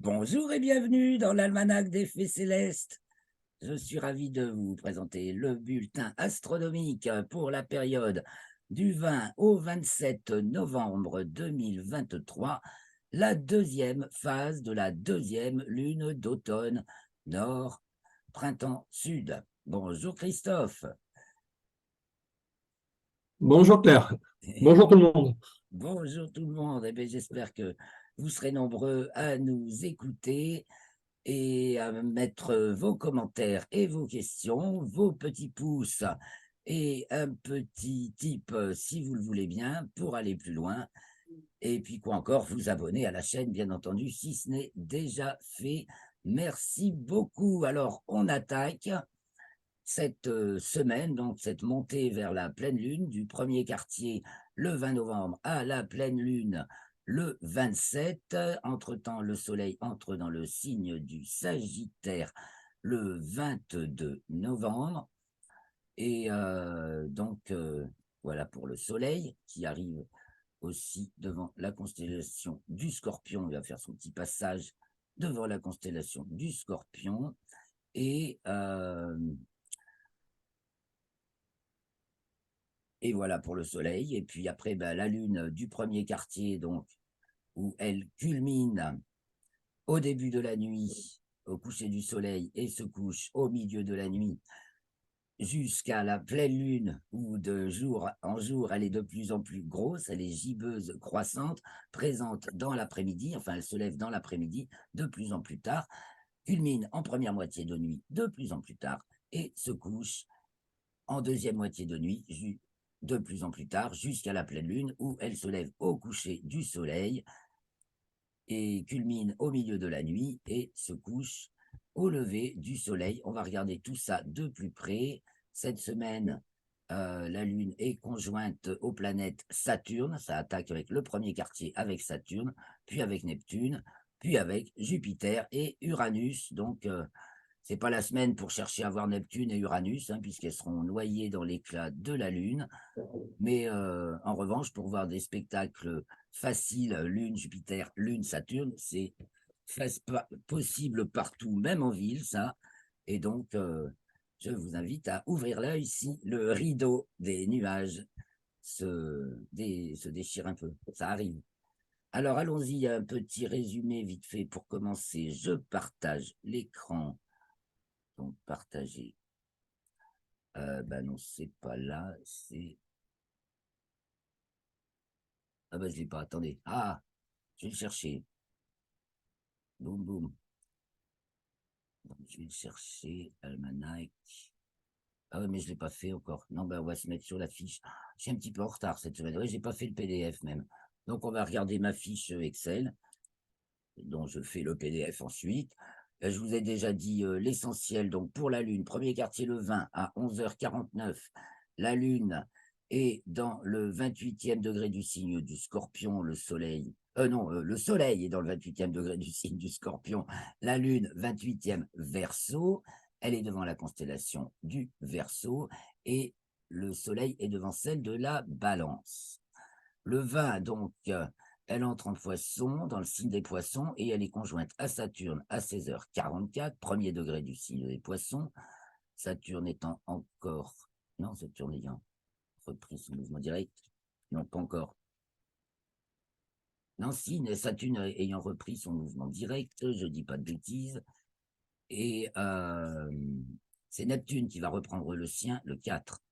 Bonjour et bienvenue dans l'Almanach des Fées Célestes. Je suis ravi de vous présenter le bulletin astronomique pour la période du 20 au 27 novembre 2023, la deuxième phase de la deuxième lune d'automne nord, printemps sud. Bonjour Christophe. Bonjour Claire, bonjour tout le monde. Bonjour tout le monde. Eh bien, j'espère que vous serez nombreux à nous écouter et à mettre vos commentaires et vos questions, vos petits pouces et un petit tip si vous le voulez bien pour aller plus loin. Et puis quoi encore, vous abonner à la chaîne, bien entendu, si ce n'est déjà fait. Merci beaucoup. Alors, on attaque cette semaine, donc cette montée vers la pleine lune du premier quartier le 20 novembre à la pleine lune le 27. Entre-temps, le soleil entre dans le signe du Sagittaire le 22 novembre. Et voilà pour le soleil qui arrive aussi devant la constellation du Scorpion. Il va faire son petit passage devant la constellation du Scorpion. Et voilà pour le soleil. Et puis après, la lune du premier quartier, donc, où elle culmine au début de la nuit, au coucher du soleil, et se couche au milieu de la nuit, jusqu'à la pleine lune, où de jour en jour, elle est de plus en plus grosse, elle est gibbeuse, croissante, présente dans l'après-midi, enfin, elle se lève dans l'après-midi, de plus en plus tard, culmine en première moitié de nuit, de plus en plus tard, et se couche en deuxième moitié de nuit, de plus en plus tard, jusqu'à la pleine lune, où elle se lève au coucher du soleil et culmine au milieu de la nuit et se couche au lever du soleil. On va regarder tout ça de plus près. Cette semaine, la Lune est conjointe aux planètes Saturne. Ça attaque avec le premier quartier avec Saturne, puis avec Neptune, puis avec Jupiter et Uranus. Donc, c'est pas la semaine pour chercher à voir Neptune et Uranus, puisqu'elles seront noyées dans l'éclat de la Lune. Mais en revanche, pour voir des spectacles faciles, Lune, Jupiter, Lune, Saturne, c'est possible partout, même en ville, ça. Et donc, je vous invite à ouvrir l'œil si le rideau des nuages se déchire un peu. Ça arrive. Alors, allons-y, un petit résumé vite fait pour commencer. Je partage l'écran. Donc, partager. Non, c'est pas là, c'est... Ah je l'ai pas, attendez. Ah, je vais le chercher. Boum, boum. Donc, je vais le chercher, Almanach. Ah ouais, mais je ne l'ai pas fait encore. Non, on va se mettre sur la fiche. Je suis un petit peu en retard cette semaine. Oui, je n'ai pas fait le PDF même. Donc, on va regarder ma fiche Excel, dont je fais le PDF ensuite. Je vous ai déjà dit l'essentiel. Donc, pour la Lune, premier quartier le 20 à 11h49. La Lune est dans le 28e degré du signe du Scorpion, le Soleil. Le Soleil est dans le 28e degré du signe du Scorpion. La Lune, 28e Verseau. Elle est devant la constellation du Verseau. Et le Soleil est devant celle de la Balance. Le 20, donc, elle entre en Poisson, dans le signe des Poissons, et elle est conjointe à Saturne à 16h44, premier degré du signe des Poissons. Saturne étant encore... Non, Saturne ayant repris son mouvement direct. Non, pas encore. Non, si, Saturne ayant repris son mouvement direct, je ne dis pas de bêtises. Et c'est Neptune qui va reprendre le sien, le 4.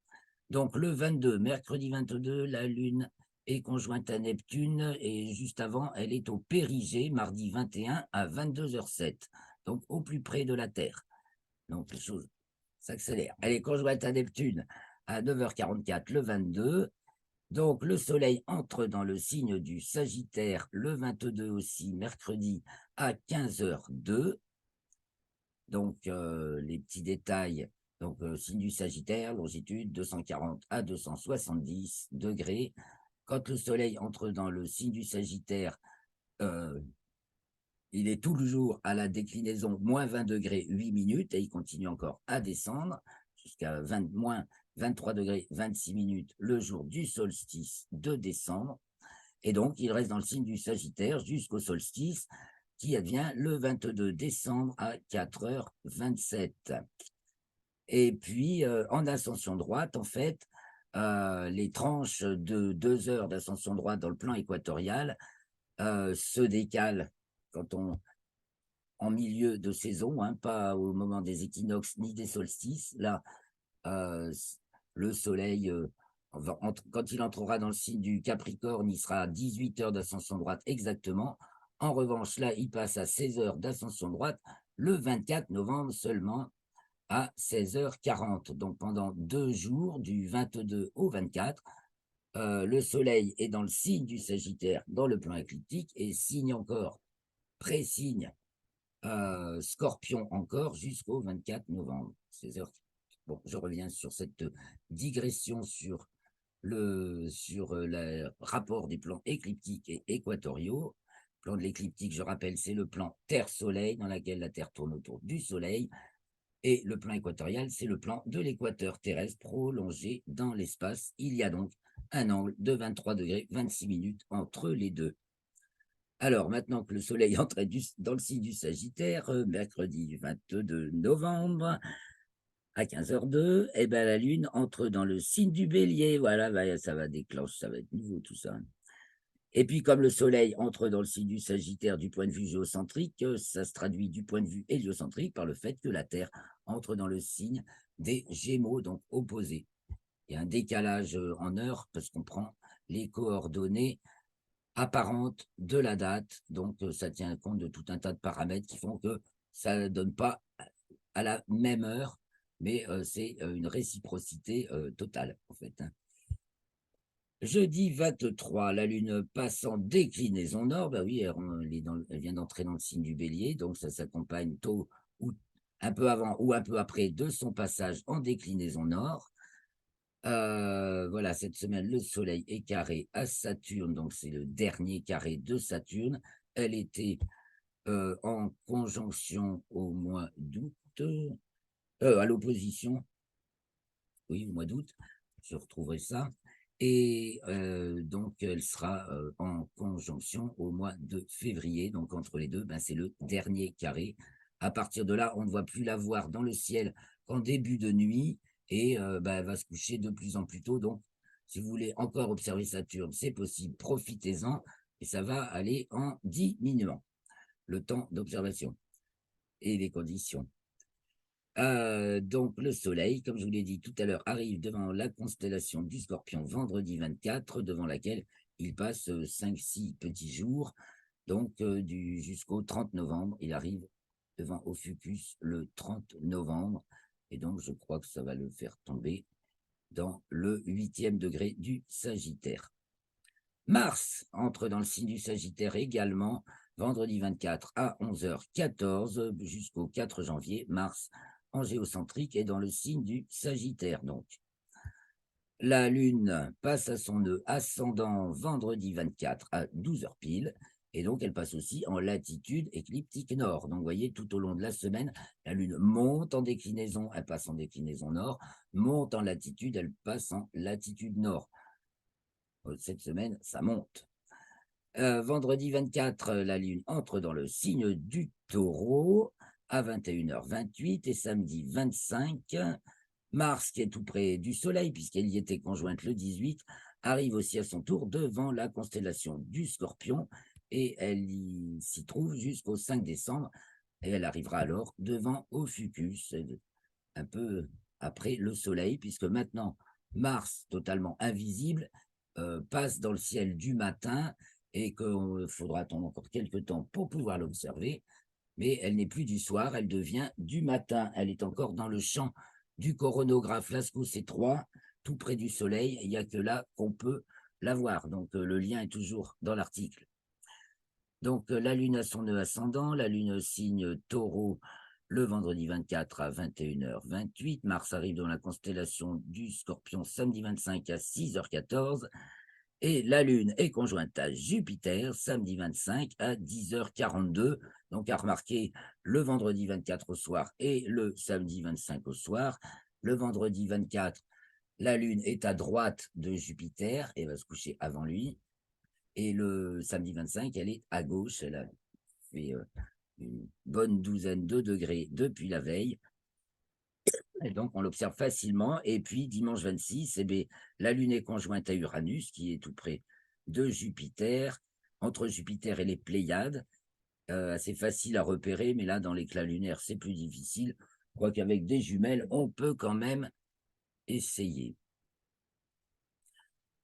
Donc le 22, mercredi 22, la Lune est conjointe à Neptune et juste avant, elle est au périgée, mardi 21 à 22h07, donc au plus près de la Terre. Donc les choses s'accélèrent. Elle est conjointe à Neptune à 9h44 le 22. Donc le Soleil entre dans le signe du Sagittaire le 22 aussi, mercredi à 15h02. Donc les petits détails. Donc, signe du Sagittaire, longitude 240 à 270 degrés. Quand le Soleil entre dans le signe du Sagittaire, il est toujours à la déclinaison moins 20 degrés 8 minutes et il continue encore à descendre jusqu'à moins 23 degrés 26 minutes le jour du solstice de décembre. Et donc, il reste dans le signe du Sagittaire jusqu'au solstice. qui advient le 22 décembre à 4h27. Et puis, en ascension droite, en fait, les tranches de 2 heures d'ascension droite dans le plan équatorial se décalent quand on en milieu de saison, hein, pas au moment des équinoxes ni des solstices. Là, le soleil, quand il entrera dans le signe du Capricorne, il sera à 18 heures d'ascension droite exactement. En revanche, là, il passe à 16 heures d'ascension droite le 24 novembre seulement à 16h40. Donc pendant 2 jours, du 22 au 24, le soleil est dans le signe du Sagittaire, dans le plan écliptique, et signe encore, pré-signe Scorpion encore jusqu'au 24 novembre, 16h. Bon, je reviens sur cette digression sur le rapport des plans écliptiques et équatoriaux. Le plan de l'écliptique, je rappelle, c'est le plan Terre-Soleil dans lequel la Terre tourne autour du Soleil. Et le plan équatorial, c'est le plan de l'équateur terrestre prolongé dans l'espace. Il y a donc un angle de 23 degrés 26 minutes entre les deux. Alors, maintenant que le soleil entrait dans le signe du Sagittaire, mercredi 22 novembre, à 15h02, et ben, la Lune entre dans le signe du Bélier. Voilà, ça va déclencher, ça va être nouveau tout ça. Et puis, comme le soleil entre dans le signe du Sagittaire du point de vue géocentrique, ça se traduit du point de vue héliocentrique par le fait que la Terre entre dans le signe des Gémeaux, donc opposé. Il y a un décalage en heure parce qu'on prend les coordonnées apparentes de la date. Donc, ça tient compte de tout un tas de paramètres qui font que ça ne donne pas à la même heure, mais c'est une réciprocité totale, en fait. Hein. Jeudi 23, la Lune passe en déclinaison nord. Bah oui, elle vient d'entrer dans le signe du Bélier, donc ça s'accompagne tôt ou un peu avant ou un peu après de son passage en déclinaison nord. Voilà, cette semaine, le Soleil est carré à Saturne, donc c'est le dernier carré de Saturne. Elle était en conjonction au mois d'août, à l'opposition, oui, au mois d'août, je retrouverai ça. Et donc, elle sera en conjonction au mois de février. Donc, entre les deux, ben, c'est le dernier carré. À partir de là, on ne voit plus la voir dans le ciel qu'en début de nuit et ben, elle va se coucher de plus en plus tôt. Donc, si vous voulez encore observer Saturne, c'est possible, profitez-en et ça va aller en diminuant le temps d'observation et les conditions. Donc, le soleil, comme je vous l'ai dit tout à l'heure, arrive devant la constellation du Scorpion vendredi 24, devant laquelle il passe 5-6 petits jours. Donc, jusqu'au 30 novembre, il arrive devant Ophiuchus le 30 novembre. Et donc, je crois que ça va le faire tomber dans le 8e degré du Sagittaire. Mars entre dans le signe du Sagittaire également, vendredi 24 à 11h14 jusqu'au 4 janvier. Mars en géocentrique et dans le signe du Sagittaire. Donc, la Lune passe à son nœud ascendant vendredi 24 à 12h pile. Et donc, elle passe aussi en latitude écliptique nord. Donc, vous voyez, tout au long de la semaine, la Lune monte en déclinaison, elle passe en déclinaison nord, monte en latitude, elle passe en latitude nord. Cette semaine, ça monte. Vendredi 24, la Lune entre dans le signe du Taureau à 21h28 et samedi 25, Mars, qui est tout près du Soleil, puisqu'elle y était conjointe le 18, arrive aussi à son tour devant la constellation du Scorpion et elle s'y trouve jusqu'au 5 décembre et elle arrivera alors devant Ophiuchus, un peu après le Soleil, puisque maintenant Mars, totalement invisible, passe dans le ciel du matin et qu'il faudra attendre encore quelques temps pour pouvoir l'observer, mais elle n'est plus du soir, elle devient du matin. Elle est encore dans le champ du coronographe Lascaux C3, tout près du Soleil. Il n'y a que là qu'on peut la voir. Donc, le lien est toujours dans l'article. Donc, la Lune a son nœud ascendant, la Lune signe Taureau le vendredi 24 à 21h28. Mars arrive dans la constellation du Scorpion samedi 25 à 6h14. Et la Lune est conjointe à Jupiter samedi 25 à 10h42. Donc, à remarquer le vendredi 24 au soir et le samedi 25 au soir. Le vendredi 24, la Lune est à droite de Jupiter et va se coucher avant lui. Et le samedi 25, elle est à gauche. Elle fait une bonne douzaine de degrés depuis la veille. Et donc, on l'observe facilement. Et puis, dimanche 26, la Lune est conjointe à Uranus, qui est tout près de Jupiter, entre Jupiter et les Pléiades. Assez facile à repérer, mais là, dans l'éclat lunaire, c'est plus difficile. Je crois qu'avec des jumelles, on peut quand même essayer.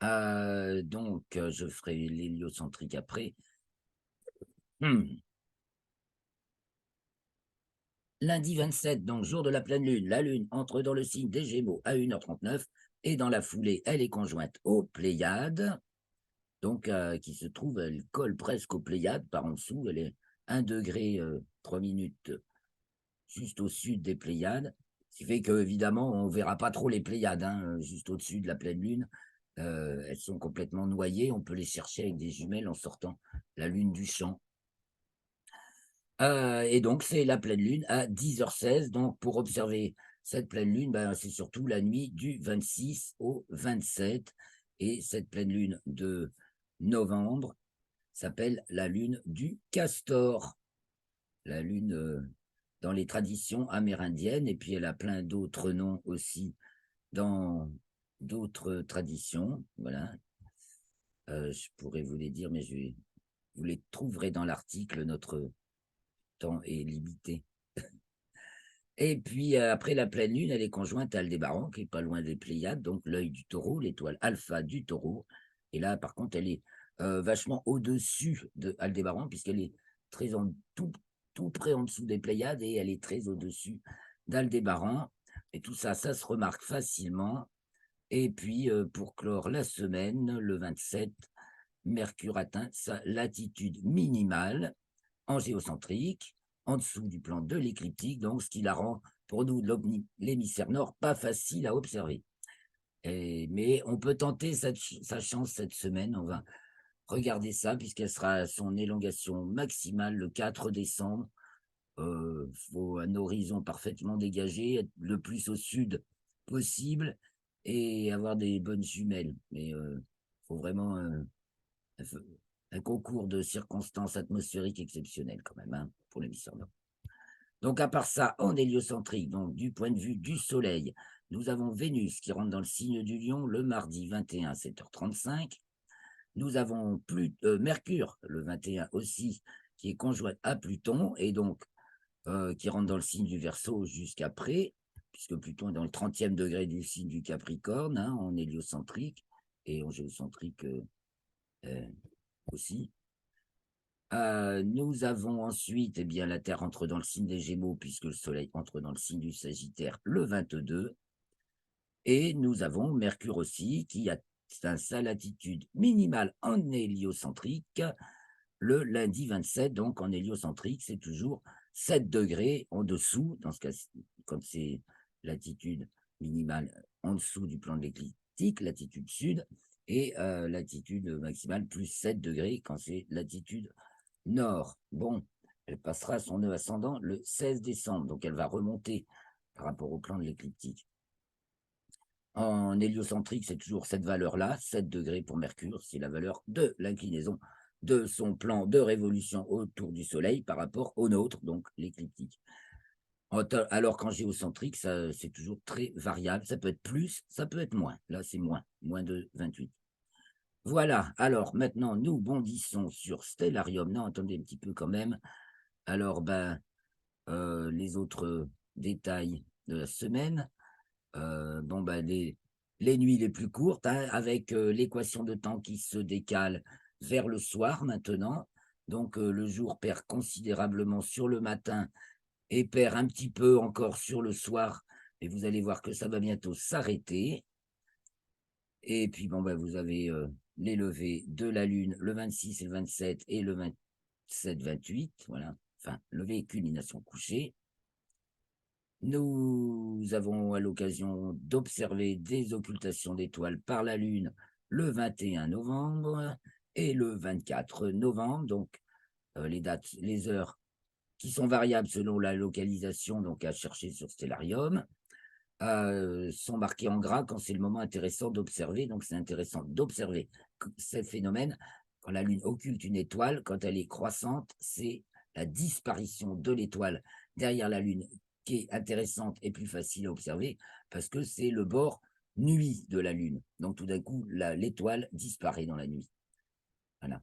Donc, je ferai l'héliocentrique après. Lundi 27, donc jour de la pleine lune, la lune entre dans le signe des Gémeaux à 1h39 et dans la foulée, elle est conjointe aux Pléiades, donc qui se trouve, elle colle presque aux Pléiades par en dessous, elle est 1 degré 3 minutes juste au sud des Pléiades, ce qui fait qu'évidemment, on ne verra pas trop les Pléiades, hein, juste au-dessus de la pleine lune. Elles sont complètement noyées, on peut les chercher avec des jumelles en sortant la lune du champ. Et donc, c'est la pleine lune à 10h16. Donc, pour observer cette pleine lune, ben, c'est surtout la nuit du 26 au 27. Et cette pleine lune de novembre s'appelle la lune du castor. La lune dans les traditions amérindiennes. Et puis, elle a plein d'autres noms aussi dans d'autres traditions. Voilà. Je pourrais vous les dire, mais vous les trouverez dans l'article. Notre temps est limité. Et puis, après la pleine lune, elle est conjointe à Aldébaran, qui est pas loin des Pléiades, donc l'œil du taureau, l'étoile alpha du taureau. Et là, par contre, elle est vachement au-dessus de Aldébaran, puisqu'elle est tout près en dessous des Pléiades, et elle est très au-dessus d'Aldébaran. Et tout ça, ça se remarque facilement. Et puis, pour clore la semaine, le 27, Mercure atteint sa latitude minimale en géocentrique, en dessous du plan de l'écliptique, donc ce qui la rend, pour nous, l'hémisphère nord, pas facile à observer. Mais on peut tenter sa chance cette semaine. On va regarder ça, puisqu'elle sera à son élongation maximale le 4 décembre. Faut un horizon parfaitement dégagé, être le plus au sud possible et avoir des bonnes jumelles. Mais faut vraiment un concours de circonstances atmosphériques exceptionnelles quand même, hein, pour l'hémisphère nord. Donc, à part ça, en héliocentrique, donc du point de vue du Soleil, nous avons Vénus qui rentre dans le signe du Lion le mardi 21 à 7h35. Nous avons Mercure le 21 aussi, qui est conjoint à Pluton et donc qui rentre dans le signe du Verseau jusqu'après, puisque Pluton est dans le 30e degré du signe du Capricorne, hein, en héliocentrique et en géocentrique aussi. Nous avons ensuite, bien, la Terre entre dans le signe des Gémeaux, puisque le Soleil entre dans le signe du Sagittaire le 22. Et nous avons Mercure aussi, qui atteint sa latitude minimale en héliocentrique le lundi 27. Donc, en héliocentrique, c'est toujours 7 degrés en dessous, dans ce cas, quand c'est latitude minimale en dessous du plan de l'écliptique, latitude sud, et latitude maximale plus 7 degrés quand c'est latitude nord. Bon, elle passera son nœud ascendant le 16 décembre, donc elle va remonter par rapport au plan de l'écliptique. En héliocentrique, c'est toujours cette valeur-là, 7 degrés pour Mercure, c'est la valeur de l'inclinaison de son plan de révolution autour du Soleil par rapport au nôtre, donc l'écliptique. Alors qu'en géocentrique, c'est toujours très variable, ça peut être plus, ça peut être moins. Là, c'est moins de 28. Voilà, alors maintenant, nous bondissons sur Stellarium. Non, attendez un petit peu quand même. Alors, les autres détails de la semaine. Les nuits les plus courtes, hein, avec l'équation de temps qui se décale vers le soir maintenant. Donc, le jour perd considérablement sur le matin et perd un petit peu encore sur le soir. Et vous allez voir que ça va bientôt s'arrêter. Et puis, vous avez les levées de la Lune le 26 et le 27 et le 27-28. Voilà. Enfin, lever et culmination couchée. Nous avons à l'occasion d'observer des occultations d'étoiles par la Lune le 21 novembre et le 24 novembre. Donc, les dates, les heures qui sont variables selon la localisation, donc à chercher sur Stellarium, sont marquées en gras quand c'est le moment intéressant d'observer. Donc, c'est intéressant d'observer ces phénomènes. Quand la Lune occulte une étoile, quand elle est croissante, c'est la disparition de l'étoile derrière la Lune, qui est intéressante et plus facile à observer, parce que c'est le bord nuit de la Lune. Donc tout d'un coup, l'étoile disparaît dans la nuit. Voilà.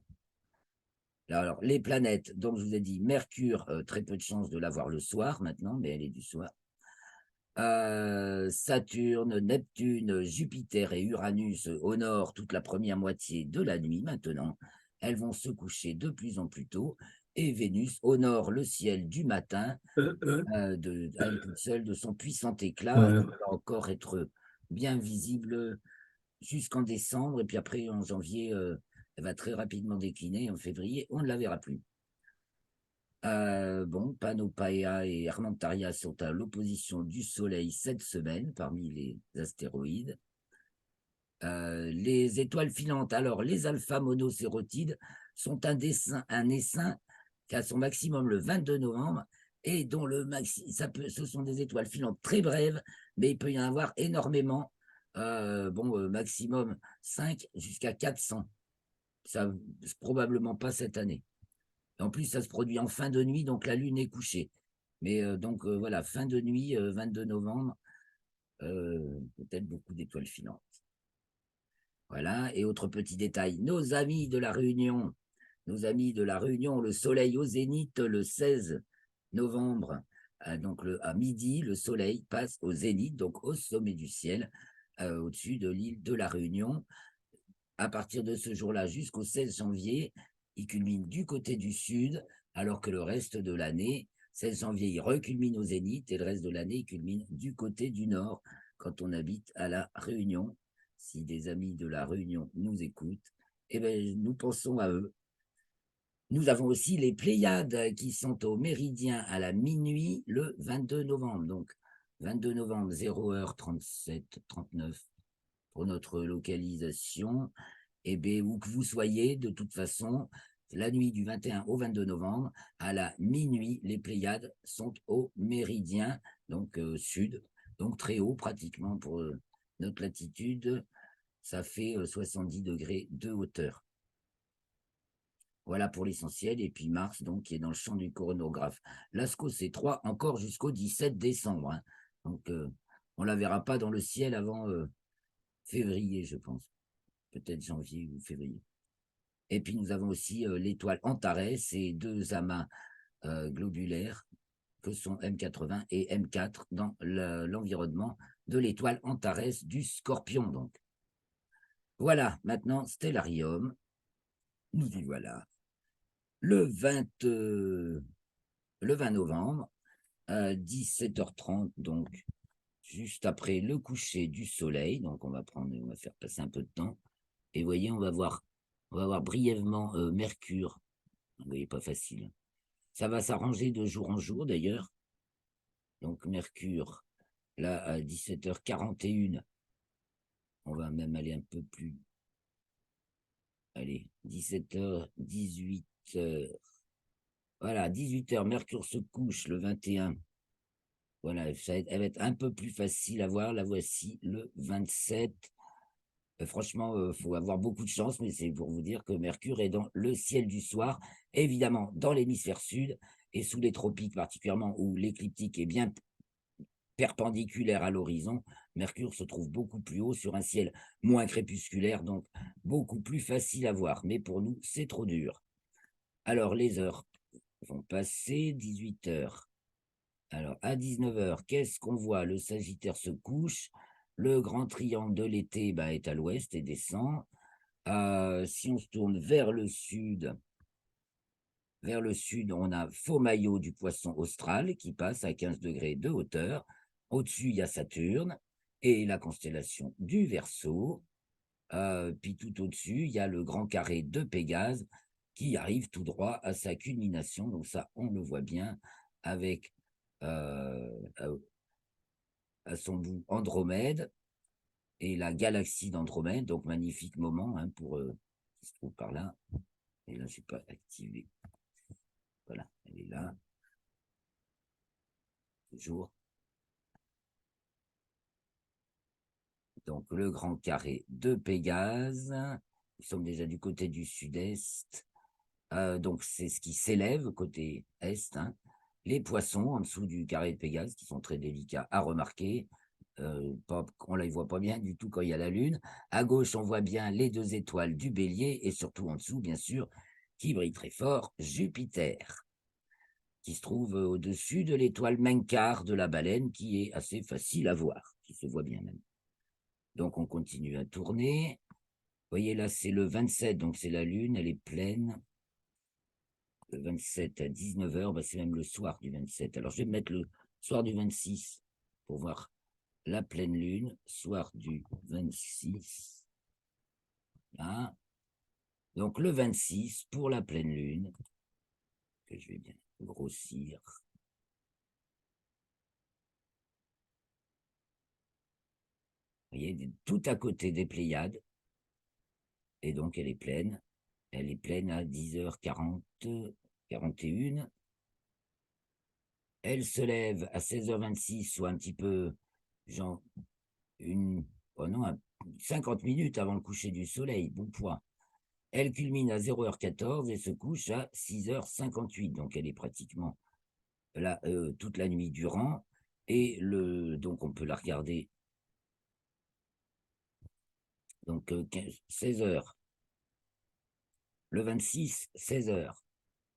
Alors, les planètes, donc je vous ai dit, Mercure, très peu de chance de la voir le soir maintenant, mais elle est du soir. Saturne, Neptune, Jupiter et Uranus au nord toute la première moitié de la nuit maintenant. Elles vont se coucher de plus en plus tôt. Et Vénus au nord, le ciel du matin, à elle toute seule de son puissant éclat, qui va encore être bien visible jusqu'en décembre. Et puis après, en janvier, elle va très rapidement décliner. En février, on ne la verra plus. Bon, Panopaea et Armentaria sont à l'opposition du Soleil cette semaine parmi les astéroïdes. Les étoiles filantes, alors les alpha-monocérotides sont un essaim qui a son maximum le 22 novembre et dont ce sont des étoiles filantes très brèves, mais il peut y en avoir énormément. Maximum 5 jusqu'à 400. Ça, probablement pas cette année. En plus, ça se produit en fin de nuit, donc la Lune est couchée. Mais voilà, fin de nuit, 22 novembre, peut-être beaucoup d'étoiles filantes. Voilà, et autre petit détail, nos amis de la Réunion, le Soleil au zénith le 16 novembre, donc à midi, le Soleil passe au zénith, donc au sommet du ciel, au-dessus de l'île de la Réunion. À partir de ce jour-là jusqu'au 16 janvier, il culmine du côté du sud, alors que le reste de l'année, 16 janvier, il reculmine au zénith et le reste de l'année, il culmine du côté du nord quand on habite à La Réunion. Si des amis de La Réunion nous écoutent, eh bien, nous pensons à eux. Nous avons aussi les Pléiades qui sont au méridien à la minuit le 22 novembre. Donc, 22 novembre, 0h37-39 pour notre localisation. Et bien, où que vous soyez, de toute façon, la nuit du 21 au 22 novembre, à la minuit, les Pléiades sont au méridien, donc sud, donc très haut pratiquement pour notre latitude. Ça fait 70 degrés de hauteur. Voilà pour l'essentiel. Et puis Mars, donc, qui est dans le champ du coronographe. Lascaux, c'est 3 encore jusqu'au 17 décembre. Hein. Donc, on ne la verra pas dans le ciel avant février, je pense. Peut-être janvier ou février. Et puis nous avons aussi l'étoile Antares et 2 amas globulaires que sont M80 et M4 dans l'environnement de l'étoile Antares du Scorpion. Donc. Voilà, maintenant Stellarium, nous y voilà. Le 20 novembre, à 17h30, donc juste après le coucher du soleil, donc on va faire passer un peu de temps. Et vous voyez, on va voir brièvement Mercure. Vous voyez, pas facile. Ça va s'arranger de jour en jour d'ailleurs. Donc Mercure, là à 17h41, on va même aller un peu plus. Allez, 17h, 18h. Voilà, 18h, Mercure se couche le 21. Voilà, elle va être un peu plus facile à voir. La voici le 27. Franchement, il faut avoir beaucoup de chance, mais c'est pour vous dire que Mercure est dans le ciel du soir, évidemment dans l'hémisphère sud et sous les tropiques particulièrement, où l'écliptique est bien perpendiculaire à l'horizon. Mercure se trouve beaucoup plus haut sur un ciel moins crépusculaire, donc beaucoup plus facile à voir. Mais pour nous, c'est trop dur. Alors, les heures vont passer 18 heures. Alors, à 19 heures, qu'est-ce qu'on voit? Le Sagittaire se couche. Le grand triangle de l'été est à l'ouest et descend. Si on se tourne vers le sud, on a faux maillot du poisson austral qui passe à 15 degrés de hauteur. Au-dessus, il y a Saturne et la constellation du Verseau. Puis tout au-dessus, il y a le grand carré de Pégase qui arrive tout droit à sa culmination. Donc ça, on le voit bien avec à son bout Andromède et la galaxie d'Andromède. Donc magnifique moment qui se trouve par là. Et là, je n'ai pas activé. Voilà, elle est là. Toujours. Donc le grand carré de Pégase. Nous sommes déjà du côté du sud-est. Donc, c'est ce qui s'élève côté est. Hein. Les poissons en dessous du carré de Pégase, qui sont très délicats à remarquer. On ne les voit pas bien du tout quand il y a la Lune. À gauche, on voit bien les 2 étoiles du Bélier et surtout en dessous, bien sûr, qui brille très fort, Jupiter, qui se trouve au-dessus de l'étoile Menkar de la baleine, qui est assez facile à voir, qui se voit bien même. Donc, on continue à tourner. Vous voyez, là, c'est le 27, donc c'est la Lune, elle est pleine. Le 27 à 19h, bah, c'est même le soir du 27. Alors, je vais mettre le soir du 26 pour voir la pleine Lune, soir du 26. Là. Donc, le 26 pour la pleine Lune, que je vais bien grossir. Vous voyez, tout à côté des Pléiades. Et donc, elle est pleine. Elle est pleine à 10h40, 41. Elle se lève à 16h26, soit un petit peu, genre, oh non, 50 minutes avant le coucher du soleil, bon point. Elle culmine à 0h14 et se couche à 6h58. Donc, elle est pratiquement là toute la nuit durant. Et donc, on peut la regarder. Donc, 16h. Le 26, 16h.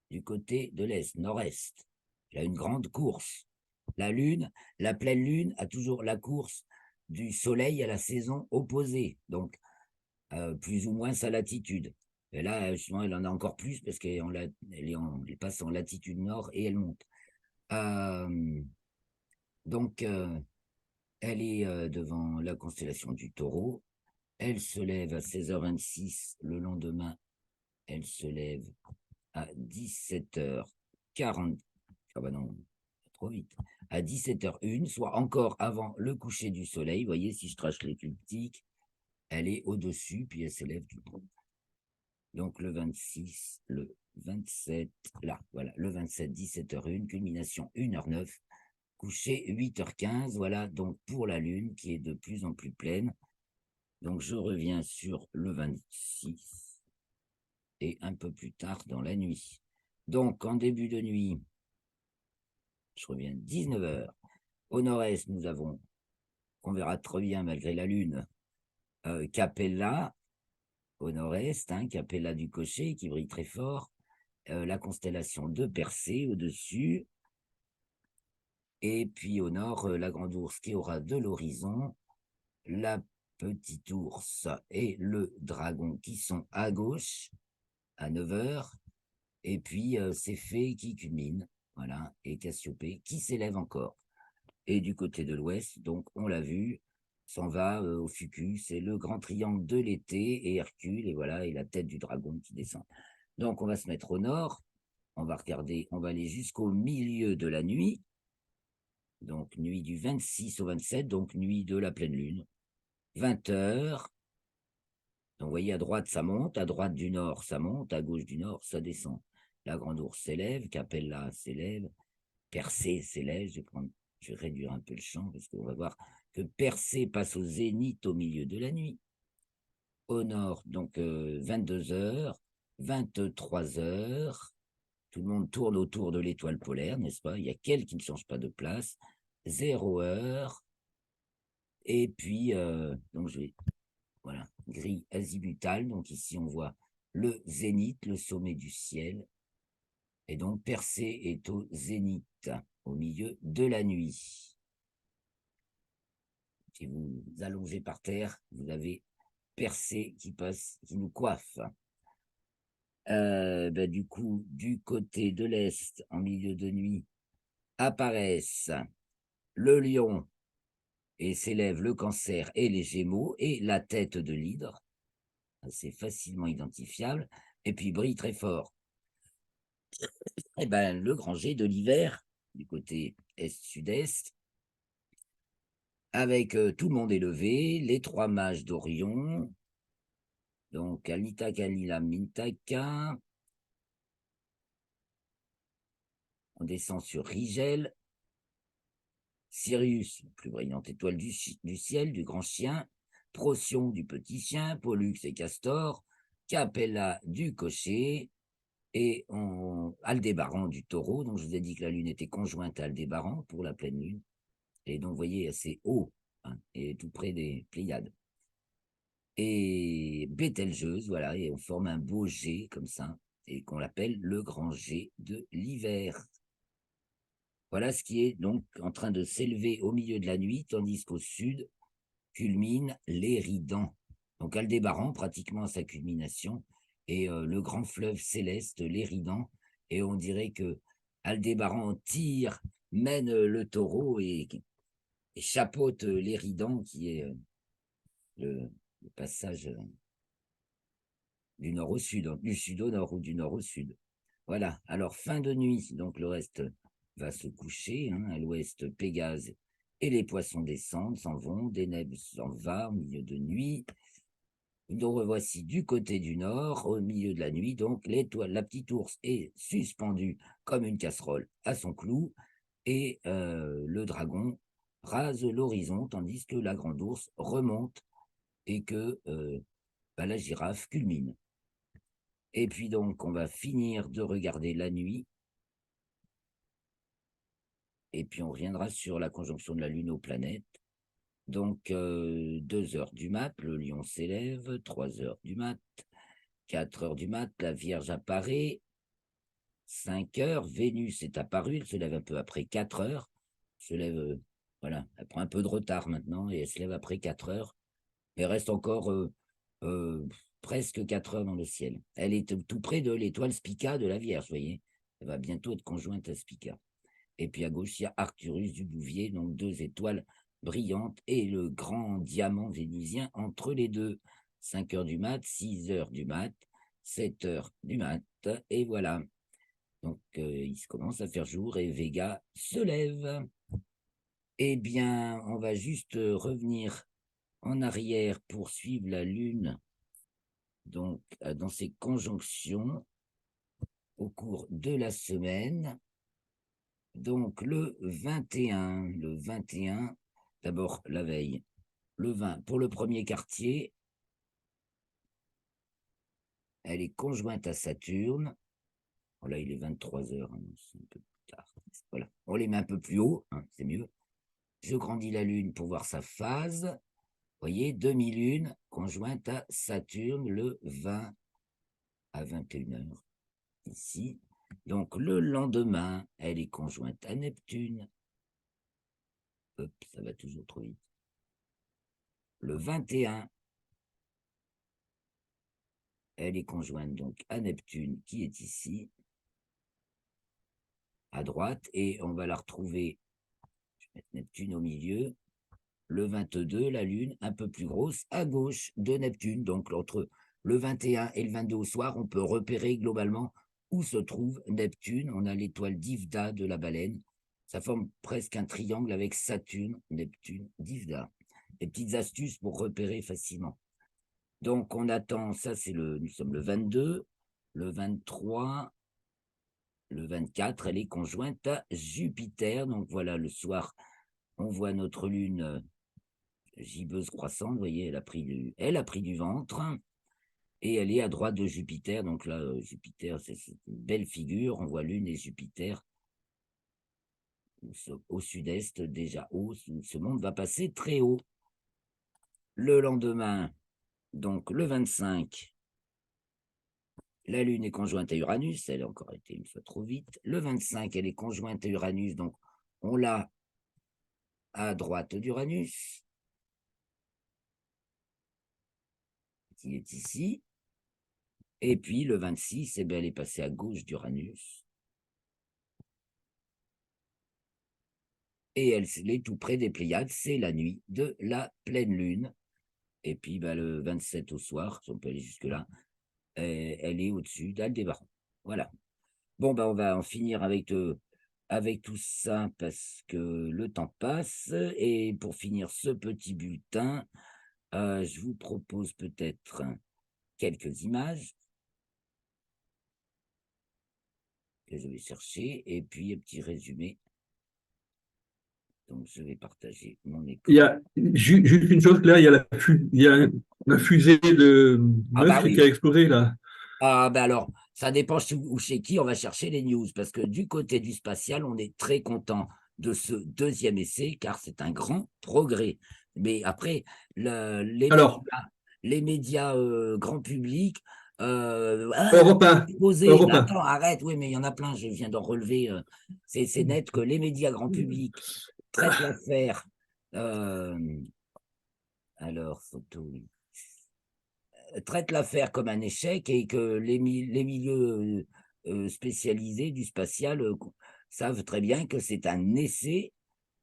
Du côté de l'est, nord-est. Il y a une grande course. La Lune, la pleine Lune a toujours la course du Soleil à la saison opposée, donc plus ou moins sa latitude. Et là, justement, elle en a encore plus parce elle passe en latitude nord et elle monte. Donc, elle est devant la constellation du Taureau. Elle se lève à 16h26 le lendemain. Elle se lève à 17h40. Ah bah non, trop vite. À 17h01, soit encore avant le coucher du soleil. Vous voyez, si je trace l'écliptique, elle est au-dessus, puis elle s'élève tout droit. Donc le 26, le 27, là, voilà, le 27, 17h01, culmination 1h09, coucher 8h15, voilà, donc pour la Lune qui est de plus en plus pleine. Donc je reviens sur le 26 et un peu plus tard dans la nuit. Donc en début de nuit, je reviens 19h. Au nord-est, nous avons, on verra très bien malgré la Lune, Capella, au nord-est, hein, Capella du Cocher, qui brille très fort, la constellation de Persée au-dessus, et puis au nord, la grande ours qui aura de l'horizon, la petite ours et le dragon qui sont à gauche, à 9h, et puis Céphée qui culmine, voilà, et Cassiopée qui s'élève encore. Et du côté de l'ouest, donc on l'a vu, s'en va au Fucus, c'est le grand triangle de l'été, et Hercule, et voilà, et la tête du dragon qui descend. Donc on va se mettre au nord, on va regarder, on va aller jusqu'au milieu de la nuit, donc nuit du 26 au 27, donc nuit de la pleine lune, 20h. Donc vous voyez, à droite ça monte, à droite du nord ça monte, à gauche du nord ça descend. La grande ours s'élève, Capella s'élève, Persée s'élève, je vais réduire un peu le champ parce qu'on va voir que Persée passe au zénith au milieu de la nuit. Au nord, donc 22h, 23h, tout le monde tourne autour de l'étoile polaire, n'est-ce pas? Il y a qu'elle qui ne change pas de place. 0h, et puis, donc voilà, grille azimutale, donc ici on voit le zénith, le sommet du ciel, et donc Persée est au zénith, au milieu de la nuit. Si vous allongez par terre, vous avez Persée qui passe, qui nous coiffe. Du coup, du côté de l'Est, en milieu de nuit, apparaissent le lion et s'élèvent le cancer et les gémeaux et la tête de l'hydre, assez facilement identifiable, et puis brille très fort. Le grand jet de l'hiver, du côté est-sud-est, avec tout le monde élevé, les 3 mages d'Orion, donc Alita, Kalila, Mintaka. On descend sur Rigel, Sirius, plus brillante étoile du ciel, du grand chien, Procyon du petit chien, Pollux et Castor, Capella du cocher, Et Aldébaran du Taureau, donc je vous ai dit que la Lune était conjointe à Aldébaran pour la pleine Lune. Et donc, vous voyez, assez haut, hein, et tout près des Pléiades. Et Bételgeuse, voilà, et on forme un beau G comme ça, et qu'on l'appelle le grand G de l'hiver. Voilà ce qui est donc en train de s'élever au milieu de la nuit, tandis qu'au sud culmine l'Éridan. Donc Aldébaran, pratiquement à sa culmination, et le grand fleuve céleste, l'Éridan, et on dirait que Aldébaran tire, mène le taureau et chapeaute l'Éridan, qui est le passage du nord au sud, du sud au nord ou du nord au sud. Voilà, alors fin de nuit, donc le reste va se coucher, hein, à l'ouest Pégase et les poissons descendent, s'en vont, Deneb s'en va au milieu de nuit. Nous revoici du côté du nord, au milieu de la nuit, donc l'étoile, la petite ours est suspendue comme une casserole à son clou, et le dragon rase l'horizon, tandis que la grande ours remonte et que la girafe culmine. Et puis donc, on va finir de regarder la nuit. Et puis, on reviendra sur la conjonction de la Lune aux planètes. Donc, 2 heures du mat, le lion s'élève. 3 heures du mat. 4 heures du mat, la Vierge apparaît. 5 heures, Vénus est apparue. Elle se lève un peu après 4 heures. Elle se lève, voilà, elle prend un peu de retard maintenant et elle se lève après 4 heures. Mais reste encore presque 4 heures dans le ciel. Elle est tout près de l'étoile Spica de la Vierge, vous voyez. Elle va bientôt être conjointe à Spica. Et puis à gauche, il y a Arcturus du Bouvier, donc 2 étoiles brillantes et le grand diamant vénusien entre les deux. 5 heures du mat, 6 heures du mat, 7 heures du mat, et voilà. Donc il se commence à faire jour et Vega se lève. Eh bien, on va juste revenir en arrière pour suivre la Lune, donc dans ses conjonctions au cours de la semaine. Donc le 21, d'abord la veille, le 20 pour le premier quartier, elle est conjointe à Saturne. Oh là, il est 23 heures, hein, c'est un peu plus tard. Voilà. On les met un peu plus haut, hein, c'est mieux. Je grandis la Lune pour voir sa phase. Vous voyez, demi-lune conjointe à Saturne le 20 à 21 heures, ici. Donc le lendemain, elle est conjointe à Neptune. Hop, ça va toujours trop vite. Le 21, elle est conjointe donc à Neptune, qui est ici, à droite, et on va la retrouver, je vais mettre Neptune au milieu. Le 22, la Lune, un peu plus grosse, à gauche de Neptune. Donc entre le 21 et le 22 au soir, on peut repérer globalement où se trouve Neptune. On a l'étoile d'Ivda de la baleine. Ça forme presque un triangle avec Saturne, Neptune, d'Ivda. Des petites astuces pour repérer facilement. Donc on attend, ça c'est nous sommes le 22, le 23, le 24, elle est conjointe à Jupiter. Donc voilà, le soir, on voit notre lune gibbeuse croissante, vous voyez, elle a pris du ventre, et elle est à droite de Jupiter. Donc là, Jupiter, c'est une belle figure. On voit Lune et Jupiter au sud-est, déjà haut. Ce monde va passer très haut. Le lendemain, donc le 25, la Lune est conjointe à Uranus. Elle a encore été une fois trop vite. Le 25, elle est conjointe à Uranus. Donc, on l'a à droite d'Uranus, qui est ici. Et puis, le 26, eh bien, elle est passée à gauche d'Uranus. Et elle est tout près des Pléiades. C'est la nuit de la pleine lune. Et puis, le 27 au soir, si on peut aller jusque-là, elle est au-dessus d'Aldébaran. Voilà. Bon, on va en finir avec tout ça parce que le temps passe. Et pour finir ce petit bulletin, je vous propose peut-être quelques images que je vais chercher et puis un petit résumé. Donc, je vais partager mon écran. Il y a juste une chose, Claire, il y a la fusée de Ah bah Musk qui oui. a explosé là. Ah alors, Ça dépend ou chez qui on va chercher les news, parce que du côté du spatial, on est très content de ce deuxième essai, car c'est un grand progrès. Mais après, Alors, les médias grand public, Europe 1, posé, Europe mais 1. attends, arrête, oui, mais il y en a plein, je viens d'en relever. C'est net que les médias grand public traitent l'affaire. euh, alors, photo, oui, traite l'affaire comme un échec et que les milieux spécialisés du spatial savent très bien que c'est un essai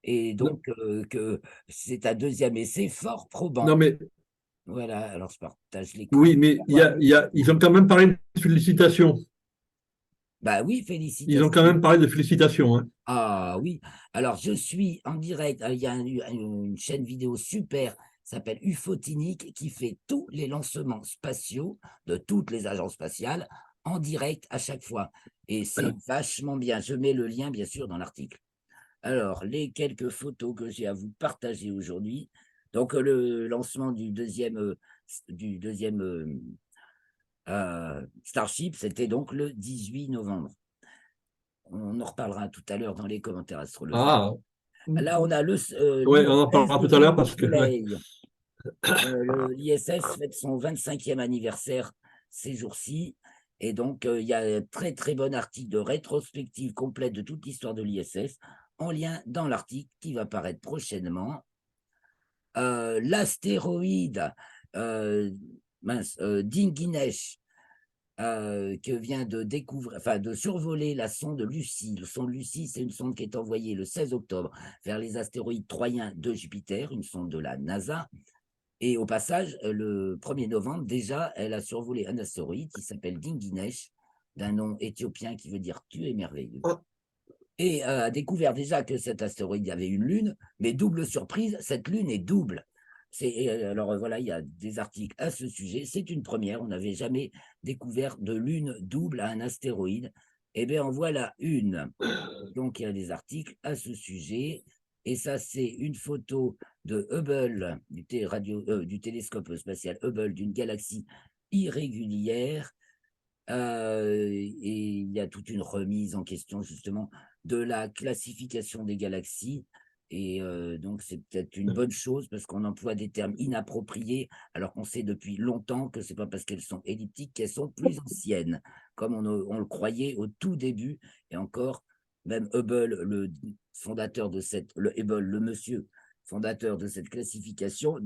et Non, donc que c'est un deuxième essai fort non, probant. mais Voilà, alors je partage l'écran. oui, mais ils ont quand même parlé de félicitations. Bah oui, Ils ont quand félicitations. même parlé de félicitations, hein. Ah oui, alors je suis en direct, il y a une chaîne vidéo super, s'appelle Ufotinique, qui fait tous les lancements spatiaux de toutes les agences spatiales en direct à chaque fois. Et c'est vachement bien. Je mets le lien, bien sûr, dans l'article. Alors, les quelques photos que j'ai à vous partager aujourd'hui. Donc, le lancement du deuxième Starship, c'était donc le 18 novembre. On en reparlera tout à l'heure dans les commentaires astrologiques. Ah, Là, on a ouais, on en l'ISS parlera tout à autour l'heure du parce que ouais. Soleil. L'ISS fête son 25e anniversaire ces jours-ci. Et donc, il y a un très, très bon article de rétrospective complète de toute l'histoire de l'ISS en lien dans l'article qui va paraître prochainement. L'astéroïde Dinginesh, que vient de découvrir, enfin de survoler la sonde Lucie. Le sonde Lucie, c'est une sonde qui est envoyée le 16 octobre vers les astéroïdes troyens de Jupiter, une sonde de la NASA. Et au passage, le 1er novembre, déjà, elle a survolé un astéroïde qui s'appelle Dinginesh, d'un nom éthiopien qui veut dire tu es merveilleux. Et a découvert déjà que cet astéroïde avait une lune, mais double surprise, cette lune est double. Alors voilà, il y a des articles à ce sujet. C'est une première, on n'avait jamais découvert de lune double à un astéroïde. Eh bien, en voilà une. Donc, il y a des articles à ce sujet. Et ça, c'est une photo de Hubble, du télescope spatial Hubble, d'une galaxie irrégulière. Et il y a toute une remise en question, justement, de la classification des galaxies. Et donc, c'est peut-être une bonne chose parce qu'on emploie des termes inappropriés, alors qu'on sait depuis longtemps que c'est pas parce qu'elles sont elliptiques qu'elles sont plus anciennes, comme on le croyait au tout début. Et encore, même Hubble, le fondateur de le Hubble, le monsieur fondateur de cette classification,